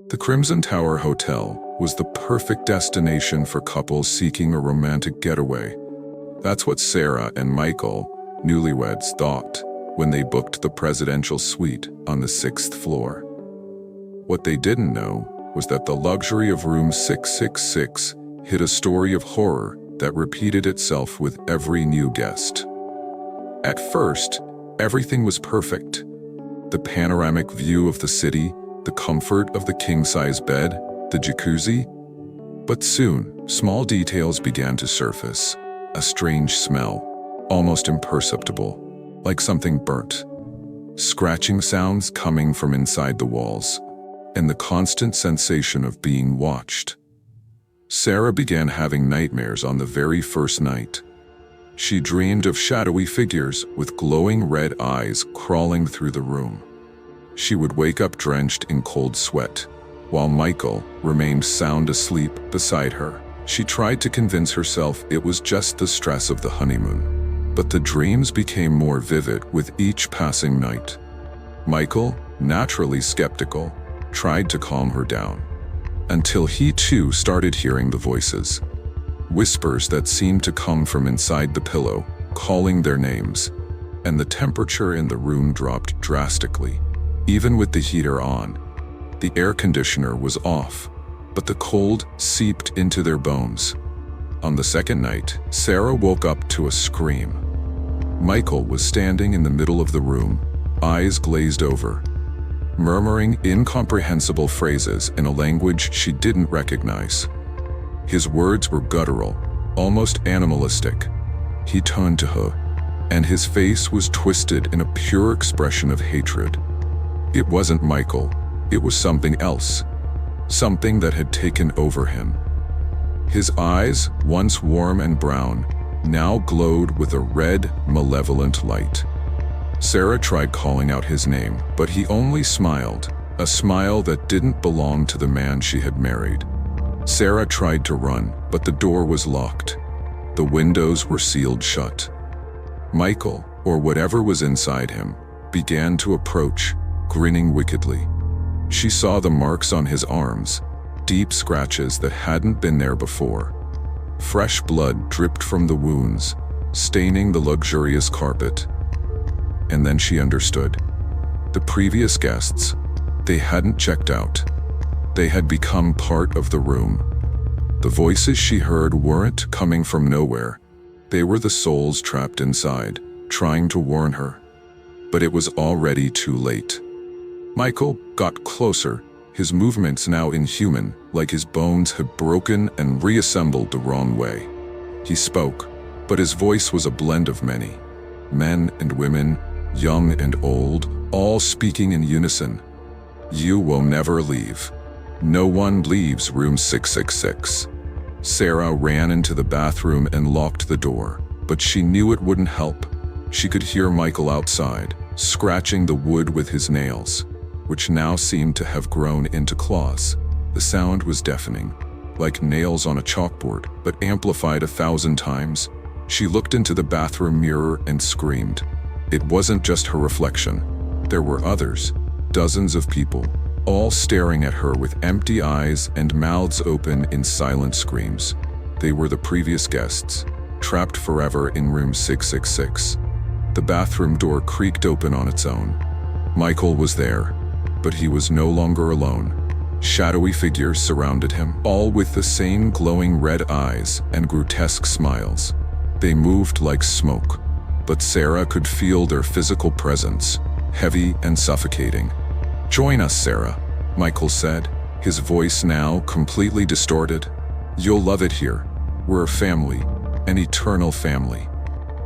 The Crimson Tower Hotel was the perfect destination for couples seeking a romantic getaway. That's what Sarah and Michael, newlyweds, thought when they booked the presidential suite on the 6th floor. What they didn't know was that the luxury of room 666 hid a story of horror that repeated itself with every new guest. At first, everything was perfect. The panoramic view of the city, the comfort of the king-size bed, the jacuzzi. But soon, small details began to surface. A strange smell, almost imperceptible, like something burnt. Scratching sounds coming from inside the walls, and the constant sensation of being watched. Sarah began having nightmares on the very first night. She dreamed of shadowy figures with glowing red eyes crawling through the room. She would wake up drenched in cold sweat, while Michael remained sound asleep beside her. She tried to convince herself it was just the stress of the honeymoon, but the dreams became more vivid with each passing night. Michael, naturally skeptical, tried to calm her down, until he too started hearing the voices. Whispers that seemed to come from inside the pillow, calling their names, and the temperature in the room dropped drastically. Even with the heater on, the air conditioner was off, but the cold seeped into their bones. On the second night, Sarah woke up to a scream. Michael was standing in the middle of the room, eyes glazed over, murmuring incomprehensible phrases in a language she didn't recognize. His words were guttural, almost animalistic. He turned to her, and his face was twisted in a pure expression of hatred. It wasn't Michael, it was something else, something that had taken over him. His eyes, once warm and brown, now glowed with a red, malevolent light. Sarah tried calling out his name, but he only smiled, a smile that didn't belong to the man she had married. Sarah tried to run, but the door was locked. The windows were sealed shut. Michael, or whatever was inside him, began to approach, grinning wickedly. She saw the marks on his arms, deep scratches that hadn't been there before. Fresh blood dripped from the wounds, staining the luxurious carpet. And then she understood. The previous guests, they hadn't checked out. They had become part of the room. The voices she heard weren't coming from nowhere. They were the souls trapped inside, trying to warn her. But it was already too late. Michael got closer, his movements now inhuman, like his bones had broken and reassembled the wrong way. He spoke, but his voice was a blend of many. Men and women, young and old, all speaking in unison. You will never leave. No one leaves room 666. Sarah ran into the bathroom and locked the door, but she knew it wouldn't help. She could hear Michael outside, scratching the wood with his nails, which now seemed to have grown into claws. The sound was deafening, like nails on a chalkboard, but amplified 1,000 times. She looked into the bathroom mirror and screamed. It wasn't just her reflection. There were others, dozens of people, all staring at her with empty eyes and mouths open in silent screams. They were the previous guests, trapped forever in room 666. The bathroom door creaked open on its own. Michael was there, but he was no longer alone. Shadowy figures surrounded him, all with the same glowing red eyes and grotesque smiles. They moved like smoke, but Sarah could feel their physical presence, heavy and suffocating. "Join us, Sarah," Michael said, his voice now completely distorted. "You'll love it here. We're a family, an eternal family."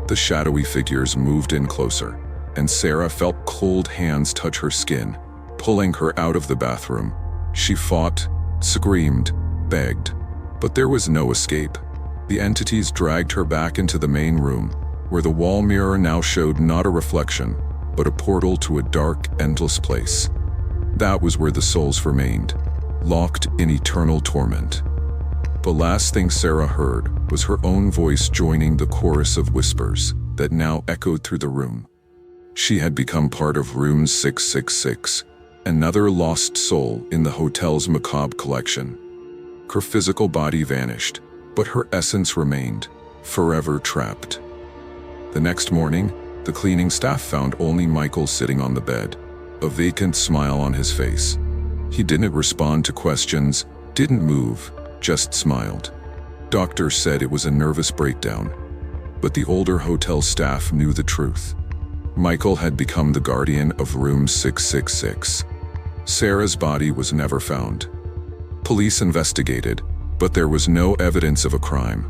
The shadowy figures moved in closer, and Sarah felt cold hands touch her skin, pulling her out of the bathroom. She fought, screamed, begged, but there was no escape. The entities dragged her back into the main room, where the wall mirror now showed not a reflection, but a portal to a dark, endless place. That was where the souls remained, locked in eternal torment. The last thing Sarah heard was her own voice joining the chorus of whispers that now echoed through the room. She had become part of room 666, Another lost soul in the hotel's macabre collection. Her physical body vanished, but her essence remained, forever trapped. The next morning, the cleaning staff found only Michael sitting on the bed, a vacant smile on his face. He didn't respond to questions, didn't move, just smiled. Doctors said it was a nervous breakdown, but the older hotel staff knew the truth. Michael had become the guardian of room 666. Sarah's body was never found. Police investigated, but there was no evidence of a crime.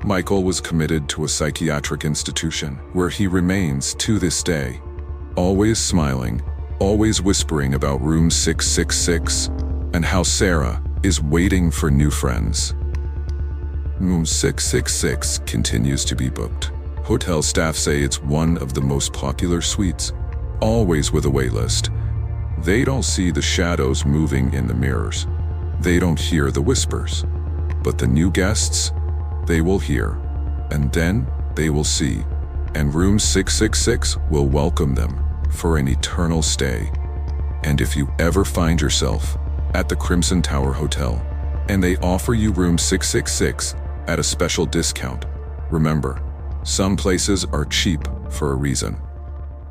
Michael was committed to a psychiatric institution where he remains to this day, always smiling, always whispering about room 666 and how Sarah is waiting for new friends. Room 666 continues to be booked. Hotel staff say it's one of the most popular suites, always with a waitlist. They don't see the shadows moving in the mirrors. They don't hear the whispers. But the new guests, they will hear, and then they will see, and room 666 will welcome them for an eternal stay. And if you ever find yourself at the Crimson Tower Hotel, and they offer you room 666 at a special discount, remember, some places are cheap for a reason,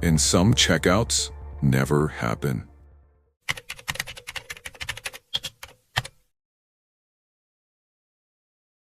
and some checkouts never happen.